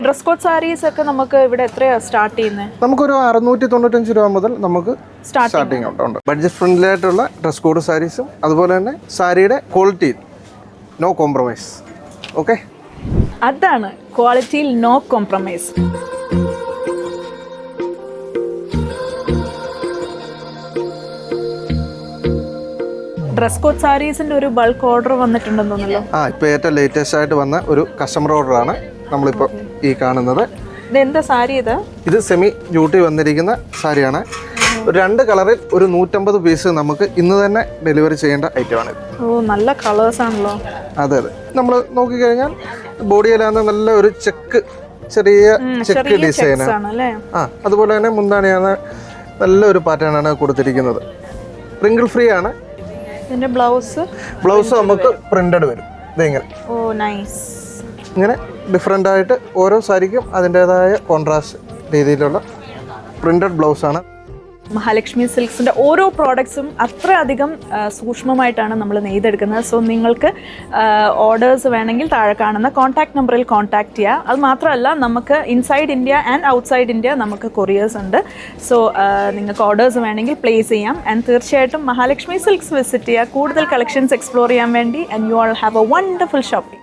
Dress code saris ഒക്കെ നമുക്ക് ഇവിടെ എത്രയാണ് സ്റ്റാർട്ട് ചെയ്യുന്നത്? നമുക്കൊരു 695 രൂപ മുതൽ നമുക്ക് സ്റ്റാർട്ടിങ് ഉണ്ട്. ബഡ്ജറ്റ് ഫ്രണ്ട്ലി ആയിട്ടുള്ള ഡ്രസ് കോഡ് സാരീസും അതുപോലെ തന്നെ സാരിയുടെ ക്വാളിറ്റി നോ കോംപ്രമൈസ്. ഓക്കെ, അതാണ് ക്വാളിറ്റിയിൽ നോ കോംപ്രമൈസ്. ഡ്രസ് കോഡ് സാരീസിന്റെ ഒരു ബൾക്ക് ഓർഡർ വന്നിട്ടുണ്ടെന്ന് തോന്നുന്നല്ലോ. ഇപ്പോൾ ഏറ്റവും ലേറ്റസ്റ്റ് ആയിട്ട് വന്ന ഒരു കസ്റ്റമർ ഓർഡറാണ് നമ്മളിപ്പോൾ ഈ കാണുന്നത്. ഇതെന്താ സാരി? ഇത് സെമി ഡ്യൂട്ടി വന്നിരിക്കുന്ന സാരിയാണ്. ഒരു 2 കളറിൽ ഒരു 150 പീസ് നമുക്ക് ഇന്ന് തന്നെ ഡെലിവറി ചെയ്യേണ്ട ഐറ്റമാണ്. ഓ, നല്ല കളേഴ്സ് ആണല്ലോ. അതെ, നമ്മൾ നോക്കിക്കഴിഞ്ഞാൽ ബോഡിയിലാകുന്ന നല്ല ഒരു ചെറിയ ചെക്ക് ഡിസൈനാണ്. അതുപോലെ തന്നെ മുന്താണിയാണ് നല്ലൊരു പാറ്റേൺ ആണ് കൊടുത്തിരിക്കുന്നത്. പ്രിങ്കിൾ ഫ്രീ ആണ്. ഇതിന്റെ ബ്ലൗസ് നമുക്ക് പ്രിന്റഡ് വരും. ഇതെങ്ങനെ ഇങ്ങനെ ഡിഫറെൻ്റ് ആയിട്ട് ഓരോ സാരിക്കും അതിൻ്റെതായ കോൺട്രാസ്റ്റ് രീതിയിലുള്ള പ്രിന്റഡ് ബ്ലൗസാണ്. മഹാലക്ഷ്മി സിൽക്സിൻ്റെ ഓരോ പ്രോഡക്ട്സും അത്രയധികം സൂക്ഷ്മമായിട്ടാണ് നമ്മൾ നെയ്തെടുക്കുന്നത്. സോ നിങ്ങൾക്ക് ഓർഡേഴ്സ് വേണമെങ്കിൽ താഴെ കാണുന്ന കോൺടാക്ട് നമ്പറിൽ കോൺടാക്ട് ചെയ്യുക. അത് മാത്രമല്ല, നമുക്ക് inside India and outside India നമുക്ക് കൊറിയേഴ്സ് ഉണ്ട്. സോ നിങ്ങൾക്ക് ഓർഡേഴ്സ് വേണമെങ്കിൽ പ്ലേസ് ചെയ്യാം. ആൻഡ് തീർച്ചയായിട്ടും മഹാലക്ഷ്മി സിൽക്സ് വിസിറ്റ് ചെയ്യുക, കൂടുതൽ കളക്ഷൻസ് എക്സ്പ്ലോർ ചെയ്യാൻ വേണ്ടി. And you all have A wonderful shopping.